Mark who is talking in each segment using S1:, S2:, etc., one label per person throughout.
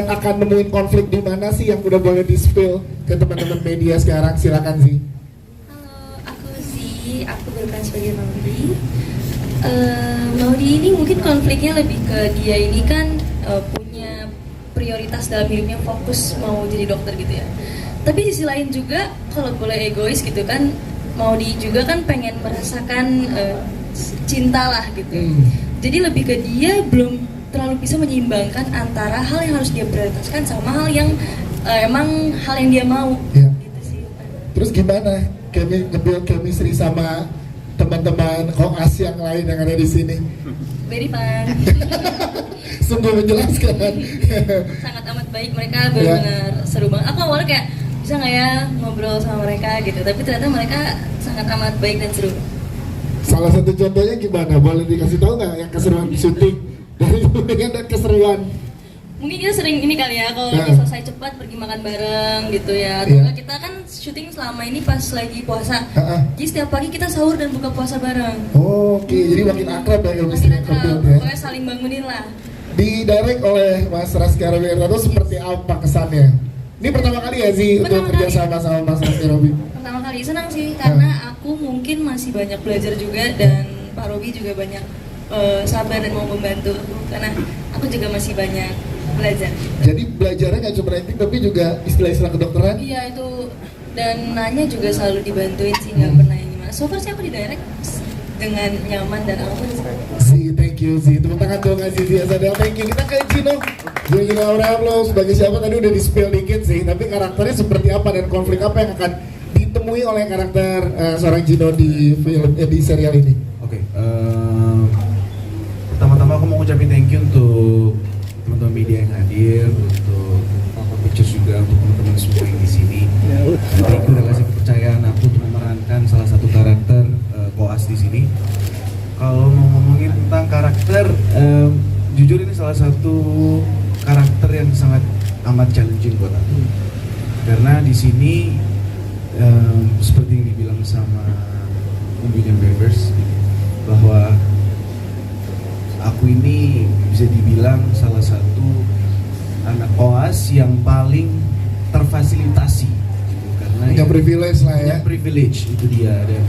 S1: akan nemuin konflik di mana sih yang udah boleh di-spill ke teman-teman media sekarang? Silakan sih.
S2: Halo, aku Zi, aku berperan sebagai Maudi. Maudi ini mungkin konfliknya lebih ke dia ini kan punya prioritas dalam hidupnya, fokus mau jadi dokter gitu ya. Tapi di sisi lain juga kalau boleh egois gitu kan, Maudi juga kan pengen merasakan cinta lah gitu. Jadi lebih ke dia belum terlalu bisa menyeimbangkan antara hal yang harus dia prioritaskan sama hal yang emang hal yang dia mau.
S1: Ya.
S2: Gitu sih.
S1: Terus gimana nge-build chemistry sama teman-teman koas yang lain yang ada di sini?
S2: Very fun.
S1: Sungguh menjelaskan.
S2: Sangat amat baik, mereka benar-benar seru banget. Aku awalnya kayak bisa nggak ya ngobrol sama mereka gitu, tapi ternyata mereka sangat amat baik dan seru.
S1: Salah satu contohnya gimana? Boleh dikasih tahu nggak yang keseruan syuting dari yang dan keseruan?
S2: Mungkin kita sering ini kali ya, kalau lagi selesai cepat pergi makan bareng gitu ya. Atau enggak, kita kan syuting selama ini pas lagi puasa. Jadi setiap pagi kita sahur dan buka puasa bareng.
S1: Oke, jadi makin akrab ya kalau
S2: Makin
S1: misalnya
S2: akrab,
S1: kebuild ya.
S2: pokoknya saling bangunin lah.
S1: Didirect oleh Mas Raski Robi seperti apa kesannya? Ini pertama kali ya sih untuk kerja sama Mas Raski Robi?
S2: Pertama kali, senang sih karena aku mungkin masih banyak belajar juga dan Pak Robi juga banyak sabar dan mau membantu aku karena aku juga masih banyak belajar.
S1: Jadi belajarnya nggak cuma acting tapi juga istilah-istilah kedokteran?
S2: Iya itu, dan nanya juga selalu dibantuin sih, nggak pernah yang gimana. So far sih aku di direct dengan nyaman dan aman.
S1: Si, thank you si, tepuk tangan dong ngasih si Asadel, thank you. Kita ke Gino Abraham lo sebagai siapa tadi udah di spill dikit sih, tapi karakternya seperti apa dan konflik apa yang akan ditemui oleh karakter seorang Gino di film di serial ini?
S3: Oke, pertama-tama aku mau ngucapin thank you untuk teman-teman media yang hadir, untuk Papa Pictures juga, untuk teman-teman semua yang di sini. Thank you udah kasih kepercayaan aku untuk memerankan salah satu karakter koas di sini. Kalau mau ngomongin tentang karakter, jujur ini salah satu karakter yang sangat amat challenging buat aku. Karena di sini seperti yang dibilang sama William Bevers, bahwa aku ini bisa dibilang salah satu anak koas yang paling terfasilitasi gitu. Karena
S1: Punya privilege lah ya.
S3: Privilege itu dia. Dan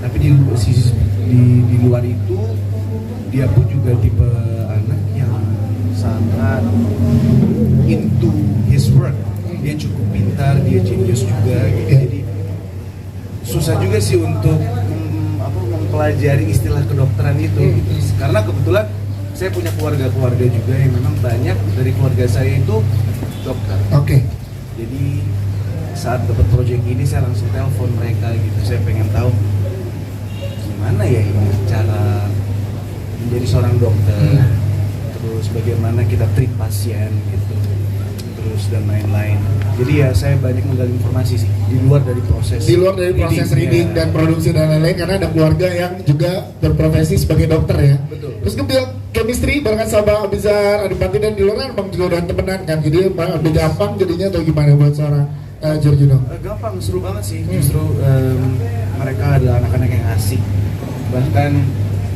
S3: tapi di luar itu dia pun juga tipe anak yang sangat into his work. Dia cukup pintar, dia genius juga gitu. Jadi susah juga sih untuk mempelajari istilah kedokteran itu gitu. Karena kebetulan saya punya keluarga juga yang memang banyak dari keluarga saya itu dokter.
S1: Oke.
S3: Jadi saat dapat proyek ini saya langsung telepon mereka gitu. Saya pengen tahu gimana ya ini cara menjadi seorang dokter, terus bagaimana kita treat pasien gitu, terus dan lain-lain. Jadi ya saya banyak menggali informasi sih di luar dari proses
S1: reading dan produksi dan lain-lain, karena ada keluarga yang juga berprofesi sebagai dokter ya.
S3: Betul.
S1: Terus nge-build chemistry barengan sama Abizar, Adipati dan di luar kan juga udah temenan kan, jadi lebih gampang jadinya atau gimana buat seorang Giorgino?
S3: Gampang, seru banget sih. Justru mereka adalah anak-anak yang asik. Bahkan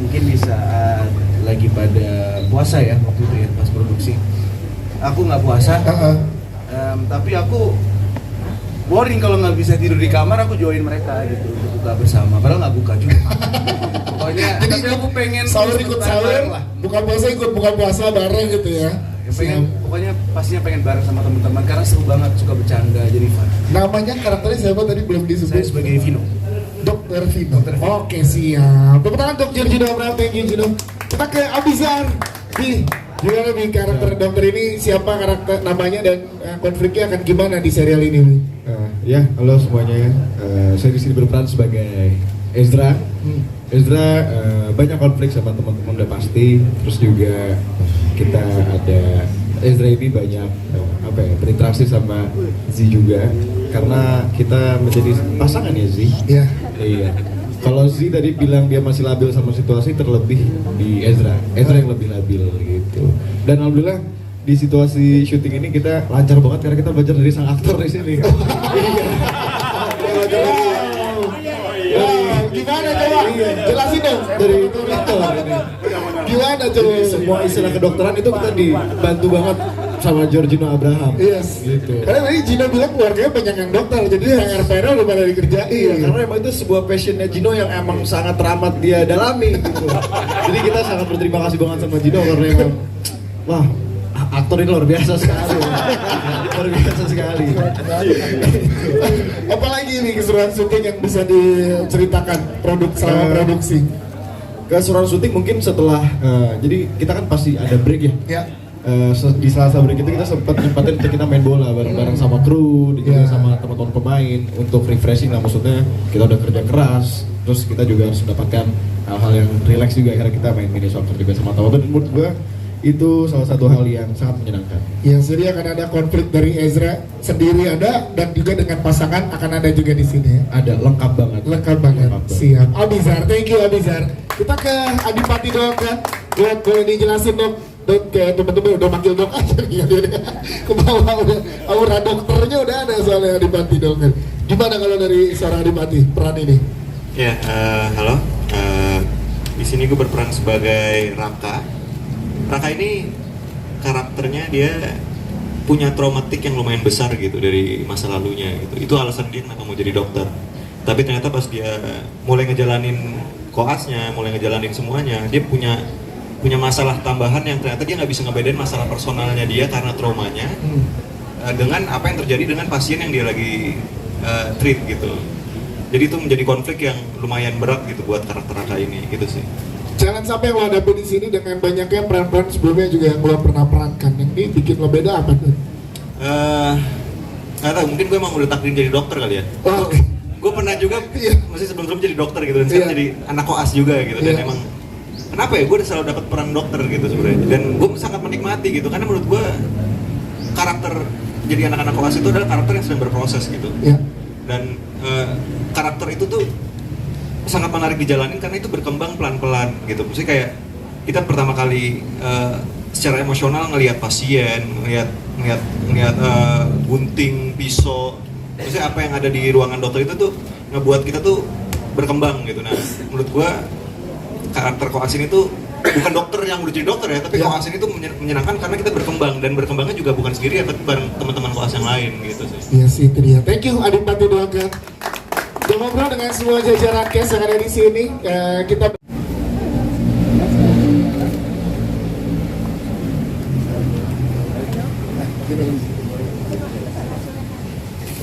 S3: mungkin di saat lagi pada puasa ya waktu itu ya pas produksi, aku nggak puasa. Tapi aku boring kalau nggak bisa tidur di kamar, aku join mereka gitu untuk buka bersama. Padahal nggak buka juga. Pokoknya,
S1: jadi
S3: tapi aku pengen
S1: sahur ikut sahur, buka puasa ikut buka puasa bareng gitu ya.
S3: Pokoknya pastinya pengen bareng sama teman-teman karena seru banget, suka bercanda, jadi fun.
S1: Namanya karakternya siapa tadi belum disebut?
S3: Saya sebagai Vino.
S1: Dr. Vino. Oke, siap. Tepuk tangan untuk Giorgino Abraham, thank you Gino. Kita ke Abizar. Gimana nih karakter dokter ini, siapa karakter namanya dan konfliknya akan gimana di serial ini?
S4: Ya, halo semuanya ya. Saya di sini berperan sebagai Ezra. Ezra banyak konflik sama teman-teman udah pasti. Terus juga kita ada Ezra ini banyak berinteraksi sama Z juga karena kita menjadi pasangan ya Z.
S1: Iya.
S4: Iya. Kalau Z tadi bilang dia masih labil sama situasi, terlebih di Ezra yang lebih labil gitu. Dan alhamdulillah di situasi syuting ini kita lancar banget karena kita belajar dari sang aktor di sini.
S1: Gimana coba? Jelasin dong.
S4: Dari itu ini.
S1: Gimana coba?
S4: Semua istilah kedokteran itu kita dibantu banget sama Giorgino Abraham.
S1: Yes.
S4: Gitu.
S1: Karena tadi Gino bilang keluarganya banyak yang dokter, jadi yang RPR udah pada dikerjain.
S4: Iya, karena emang itu sebuah passionnya Gino yang emang sangat teramat dia dalami gitu. Jadi kita sangat berterima kasih banget sama Gino karena emang wah, aktor ini luar biasa sekali. Luar biasa sekali.
S1: Apalagi nih keseruan syuting yang bisa diceritakan selama produksi?
S4: Keseruan syuting mungkin setelah jadi kita kan pasti ada break ya.
S1: Ya.
S4: Di selasa break itu kita sempat nyempatin untuk kita main bola bareng-bareng sama kru, juga sama teman-teman pemain untuk refreshing lah, maksudnya kita udah kerja keras, terus kita juga harus mendapatkan hal-hal yang relax juga, akhirnya kita main mini soccer juga sama teman-teman. Dan menurut gua itu salah satu hal yang sangat menyenangkan.
S1: Yang jadi akan ada konflik dari Ezra sendiri ada, dan juga dengan pasangan akan ada juga di sini.
S4: Ada lengkap banget.
S1: Lengkap banget. Siap. Abizar, thank you Abizar. Kita ke Adipati dong kan. Boleh dijelasin dong. Dok, kayak teman-teman udah manggil dok aja nih. Ke bawah udah aura dokternya udah ada soalnya Adipati dong kan. Gimana kalau dari seorang Adipati peran ini?
S5: Ya, halo. Di sini gue berperan sebagai Raka. Raka ini karakternya dia punya traumatik yang lumayan besar gitu dari masa lalunya gitu. Itu alasan dia kenapa mau jadi dokter. Tapi ternyata pas dia mulai ngejalanin koasnya, mulai ngejalanin semuanya, dia punya masalah tambahan yang ternyata dia nggak bisa ngebedain masalah personalnya dia karena traumanya dengan apa yang terjadi dengan pasien yang dia lagi treat gitu. Jadi itu menjadi konflik yang lumayan berat gitu buat karakter Raka ini gitu sih.
S1: Jangan sampai lo hadapin di sini dengan banyaknya peran-peran sebelumnya juga yang lo pernah perankan. Yang ini bikin lo beda apa tuh?
S5: Nggak tahu, mungkin gue emang udah takdir jadi dokter kali ya.
S1: Oh,
S5: Gue pernah juga, masih sebelum jadi dokter gitu, dan sekarang jadi anak koas juga gitu. Dan emang kenapa ya, gue udah selalu dapat peran dokter gitu sebenarnya. Dan gue sangat menikmati gitu, karena menurut gue karakter jadi anak-anak koas itu adalah karakter yang sedang berproses gitu. Dan karakter itu tuh sangat menarik dijalanin karena itu berkembang pelan-pelan gitu. Maksudnya kayak kita pertama kali secara emosional ngelihat pasien, ngelihat gunting, pisau, maksudnya apa yang ada di ruangan dokter itu tuh ngebuat kita tuh berkembang gitu. Nah, menurut gua karakter Koas ini tuh bukan dokter yang udah jadi dokter ya, tapi Koas ini tuh menyenangkan karena kita berkembang, dan berkembangnya juga bukan sendiri ya, tapi bareng teman-teman Koas yang lain gitu sih.
S1: Iya sih, itu dia. Thank you Adipati Doakan. Udah ngobrol dengan semua jajaran cast yang ada di sini. Kita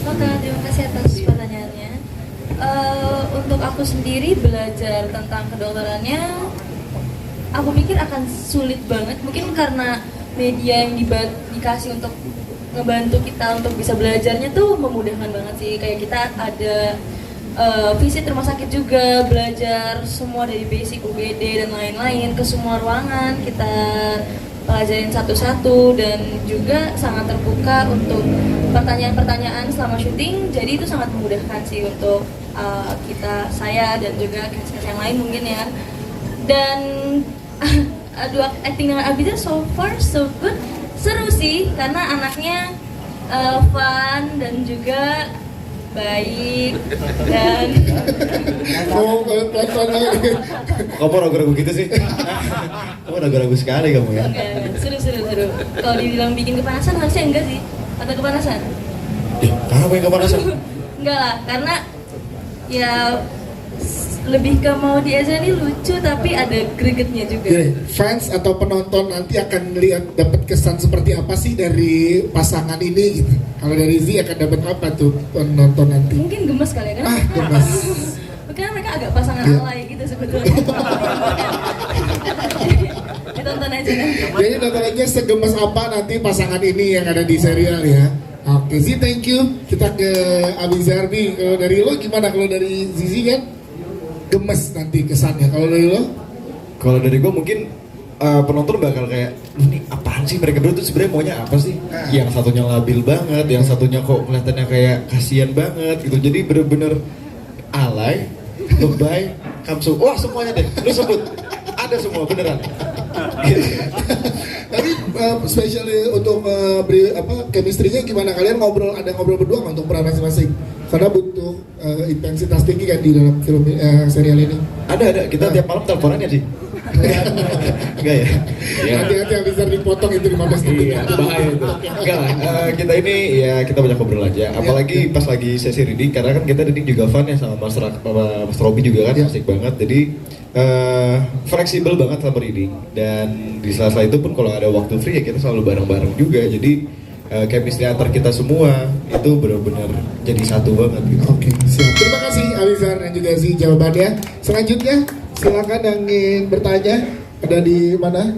S2: Oke, terima kasih atas pertanyaannya. Untuk aku sendiri belajar tentang kedokterannya, aku pikir akan sulit banget. Mungkin karena media yang dikasih untuk ngebantu kita untuk bisa belajarnya tuh memudahkan banget sih. Kayak kita ada visit rumah sakit juga, belajar semua dari basic UGD dan lain-lain, ke semua ruangan kita pelajarin satu-satu, dan juga sangat terbuka untuk pertanyaan-pertanyaan selama syuting. Jadi itu sangat memudahkan sih untuk saya dan juga cast-cast yang lain mungkin ya. Dan aduh, acting dengan Abizar so far so good, seru sih karena anaknya fun dan juga baik dan
S4: Kamu ragu-ragu gitu sih? Kamu ragu-ragu sekali kamu ya?
S2: seru. Kalau dibilang bikin kepanasan harusnya enggak sih, atau kepanasan?
S4: Kenapa yang kepanasan?
S2: Enggak lah, karena ya lebih ke mau di Ezra ini lucu tapi ada gregetnya juga.
S1: Gini, fans atau penonton nanti akan lihat dapat kesan seperti apa sih dari pasangan ini gitu. Kalau dari Z akan dapat apa tuh penonton nanti?
S2: Mungkin gemes kali ya kan?
S1: Gemes.
S2: Karena mereka agak pasangan alay gitu sebetulnya. Ditonton aja kan.
S1: Jadi nonton aja segemes apa nanti pasangan ini yang ada di serial ya. Oke Z, thank you. Kita ke Abizar nih. Kalau dari lo gimana? Kalau dari Zizi kan gemes nanti kesannya. Kalau dari lo?
S4: Kalau dari gue mungkin penonton bakal kayak, ini apaan sih mereka berdua tuh sebenarnya maunya apa sih? Yang satunya labil banget, yang satunya kok kelihatannya kayak kasihan banget gitu. Jadi bener-bener alay, lebay, kamsu. Wah semuanya deh, lu sebut. Ada semua beneran.
S1: Tapi spesial untuk chemistry-nya gimana? Kalian ada ngobrol berdua nggak untuk peran masing-masing? Karena butuh intensitas tinggi kan di dalam film serial ini.
S4: Ada, kita tiap malam teleponan ya sih. Enggak ya? Ya.
S1: Hati-hati bisa dipotong itu 15 detik.
S4: Iya, bahaya itu. Enggak lah, kita ini ya kita banyak ngobrol aja. Apalagi pas lagi sesi reading, karena kan kita reading juga fun ya sama Mas Robi juga kan, asik banget. Jadi fleksibel banget sama reading. Dan di sela-sela itu pun kalau ada waktu free ya kita selalu bareng-bareng juga. Jadi chemistry antar kita semua itu benar-benar jadi satu banget gitu.
S1: Oke, siap. Terima kasih Alizar dan juga Si jawabannya. Selanjutnya silakan yang ingin bertanya, ada di mana?